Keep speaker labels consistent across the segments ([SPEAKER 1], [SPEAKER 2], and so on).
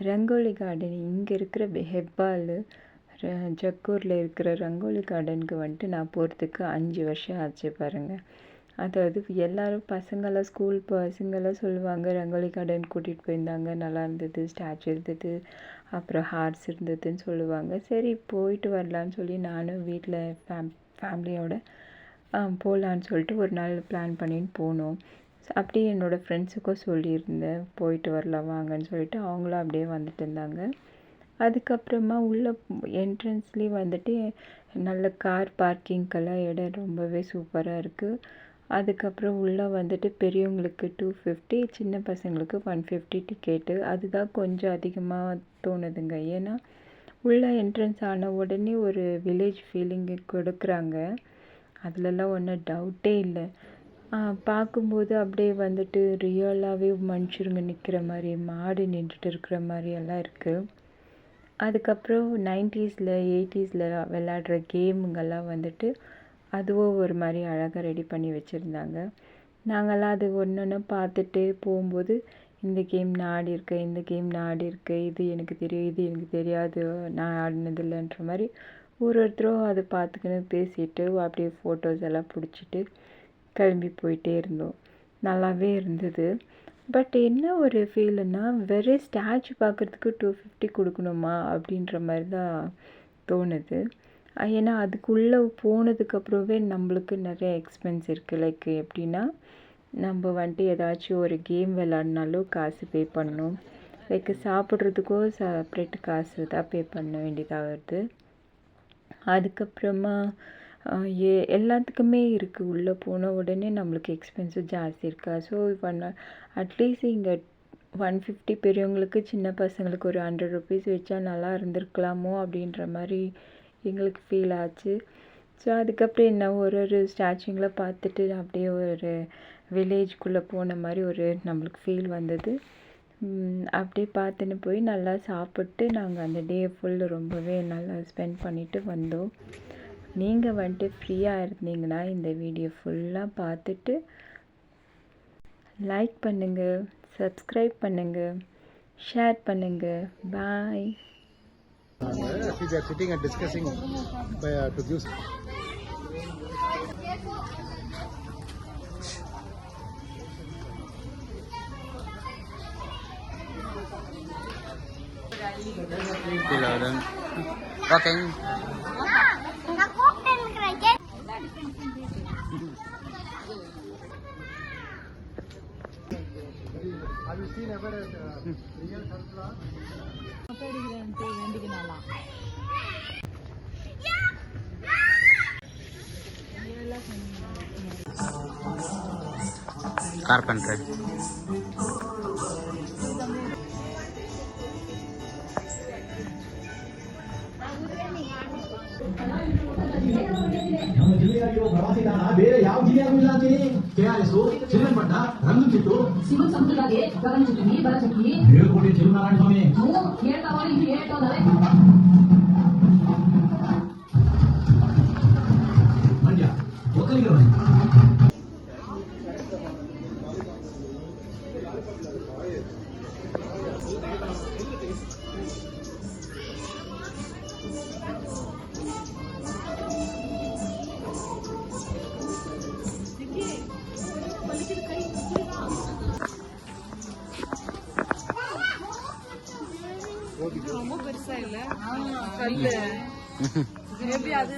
[SPEAKER 1] Rangoli garden இங்கே இருக்கிற ஹெப்பால் ஜக்கூரில் இருக்கிற ரங்கோலி கார்டனுக்கு வந்துட்டு நான் போகிறதுக்கு 5 வருஷம் ஆச்சு பாருங்கள். அதாவது எல்லோரும் பசங்களாம் ஸ்கூல் பசங்களாம் சொல்லுவாங்க ரங்கோலி கார்டன் கூட்டிகிட்டு போயிருந்தாங்க, நல்லா இருந்தது, ஸ்டாச்சு இருந்தது, அப்புறம் ஹார்ஸ் இருந்ததுன்னு சொல்லுவாங்க. சரி போயிட்டு வரலான்னு சொல்லி நானும் வீட்டில் ஃபேமிலியோட போகலான்னு சொல்லிட்டு ஒரு நாள் பிளான் பண்ணின்னு போனோம். அப்படியே என்னோடய ஃப்ரெண்ட்ஸுக்கும் சொல்லியிருந்தேன் போயிட்டு வரலாம் வாங்கன்னு சொல்லிட்டு, அவங்களும் அப்படியே வந்துட்டு இருந்தாங்க. அதுக்கப்புறமா உள்ள என்ட்ரன்ஸ்லேயே வந்துட்டு நல்ல கார் பார்க்கிங்க்கெல்லாம் இடம் ரொம்பவே சூப்பராக இருக்குது. அதுக்கப்புறம் உள்ளே வந்துட்டு பெரியவங்களுக்கு 250, சின்ன பசங்களுக்கு 150 டிக்கெட்டு. அதுதான் கொஞ்சம் அதிகமாக தோணுதுங்க. ஏன்னா உள்ள என்ட்ரன்ஸ் ஆன உடனே ஒரு வில்லேஜ் ஃபீலிங்கு கொடுக்குறாங்க, அதிலெல்லாம் ஒன்றும் டவுட்டே இல்லை. பார்க்கும்போது அப்படியே வந்துட்டு ரியலாகவே மனுஷருங்க நிற்கிற மாதிரி, மாடு நின்றுட்டு இருக்கிற மாதிரி எல்லாம் இருக்குது. அதுக்கப்புறம் 90ஸ்ல 80ஸ்ல விளையாடுற கேமுங்கெல்லாம் வந்துட்டு அதுவும் ஒரு மாதிரி அழகாக ரெடி பண்ணி வச்சுருந்தாங்க. நாங்கள்லாம் அது ஒன்று ஒன்று பார்த்துட்டு போகும்போது, இந்த கேம் நான் ஆடியிருக்கேன், இந்த கேம் நான் ஆடியிருக்கேன், இது எனக்கு தெரியும், இது எனக்கு தெரியாது, நான் ஆடினதில்லைன்ற மாதிரி ஒருத்தரும் அதை பார்த்துக்கின்னு பேசிட்டு அப்படியே ஃபோட்டோஸ் எல்லாம் பிடிச்சிட்டு கிளம்பி போயிட்டே இருந்தோம். நல்லாவே இருந்தது. பட் என்ன ஒரு ஃபீலுன்னா, வெறும் ஸ்டாச்சு பார்க்குறதுக்கு 250 கொடுக்கணுமா அப்படின்ற மாதிரி தான் தோணுது. ஏன்னா அதுக்குள்ளே போனதுக்கப்புறமே நம்மளுக்கு நிறைய எக்ஸ்பென்ஸ் இருக்குது. லைக் எப்படின்னா, நம்ம வந்துட்டு ஏதாச்சும் ஒரு கேம் விளாட்னாலும் காசு பே பண்ணணும். லைக் சாப்பிட்றதுக்கும் செப்ரேட் காசு தான் பே பண்ண வேண்டியதாக வருது. அதுக்கப்புறமா எல்லாத்துக்குமே இருக்குது. உள்ளே போன உடனே நம்மளுக்கு எக்ஸ்பென்ஸும் ஜாஸ்தி இருக்கா. ஸோ அட்லீஸ்ட் இங்கே 150 பெரியவங்களுக்கு, சின்ன பசங்களுக்கு ஒரு 100 ருபீஸ் வச்சா நல்லா இருந்திருக்கலாமோ அப்படின்ற மாதிரி எங்களுக்கு ஃபீல் ஆச்சு. ஸோ அதுக்கப்புறம் என்ன ஒரு ஸ்டாச்சுங்களை பார்த்துட்டு அப்படியே ஒரு வில்லேஜ்குள்ளே போன மாதிரி ஒரு நம்மளுக்கு ஃபீல் வந்தது. அப்படியே பார்த்துன்னு போய் நல்லா சாப்பிட்டு நாங்கள் அந்த டே ஃபுல்லு ரொம்பவே நல்லா ஸ்பெண்ட் பண்ணிவிட்டு வந்தோம். நீங்கள் வந்துட்டு ஃப்ரீயாக இருந்தீங்கன்னா இந்த வீடியோ ஃபுல்லாக பார்த்துட்டு லைக் பண்ணுங்கள், சப்ஸ்கிரைப் பண்ணுங்கள், ஷேர் பண்ணுங்கள். பாய்.
[SPEAKER 2] They are sitting and discussing to give.
[SPEAKER 3] Walking.
[SPEAKER 2] Have you seen ever real sunflower?
[SPEAKER 3] Carpenter.
[SPEAKER 4] ನಮ್ಮ ಜಿಲ್ಲೆಯಾಗಿರುವ ಪ್ರವಾಸಿ ತಾಣ ಬೇರೆ ಯಾವ ಜಿಲ್ಲೆಯಾಗೂ ಇಲ್ಲ ಅಂತೀನಿ. KRS, ಚಿನ್ನಪಟ್ಟ, ರಂಗಚಿಟ್ಟು,
[SPEAKER 5] ಶಿವ ಸಮುದ್ರದಾಗೆ ಗಗನಚುಕ್ಕಿ ಬರಚುಕ್ಕಿ
[SPEAKER 4] ಏಳುಕೋಟೆ ತಿರುನಾರಾಯಣ ಸ್ವಾಮಿ
[SPEAKER 5] ಹೇಳ್ತಾವಲ್ಲಿ ಇದು ಹೇಳ್ತಾವಲ್ಲ
[SPEAKER 4] ಮಂಡ್ಯ ಒಕ್ಕಲಿಗರ
[SPEAKER 6] ரொம்ப பெருசா இல்ல கல்லு மேபி அது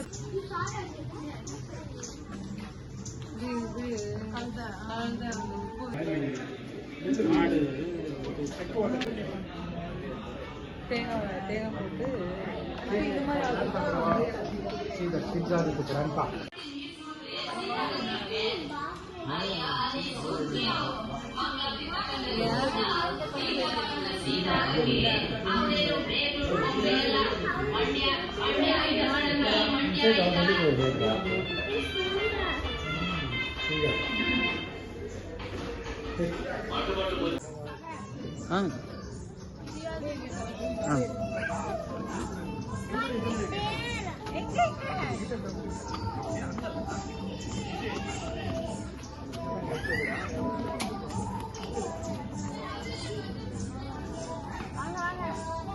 [SPEAKER 6] தேங்காய் போட்டு இது மாதிரி
[SPEAKER 2] See the kids are with the grandpa.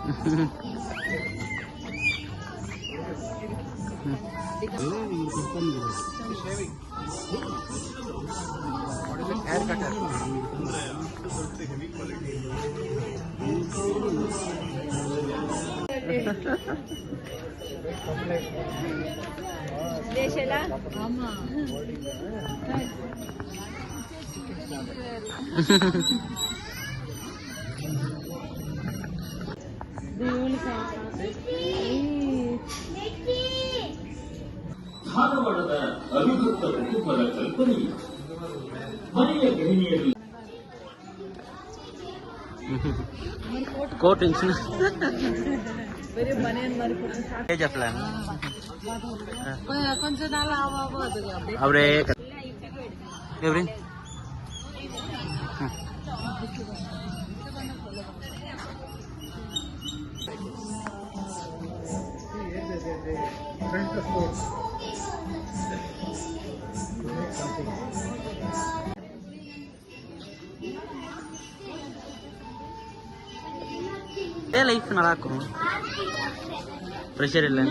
[SPEAKER 2] Hair cutter.
[SPEAKER 6] ஆமா
[SPEAKER 4] ಧಾರವಾಡದ ಅವಿಭಕ್ತ ಕುಟುಂಬದ ಕಲ್ಪನೆಯು ಮನೆಯ ಗೃಹಿಣಿಯರು
[SPEAKER 3] கோட் இருந்துச்சுன்னா
[SPEAKER 6] பெரிய பனியன் மாதிரி போட்டு சாப்பிட்டு
[SPEAKER 3] கேஜப்ல
[SPEAKER 6] கொஞ்ச நாள் ஆகும் அதுக்கு அப்படியே
[SPEAKER 3] அப்படியே எப்படி
[SPEAKER 2] Front of course. Make something.
[SPEAKER 3] Life நல்லா இருக்கும் ப்ரெஷர் இல்லை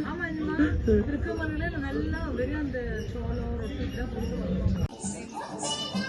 [SPEAKER 6] ஆமா இருக்க நல்லா வெறும் அந்த சோளம் ரொட்டி தான் கொடுத்து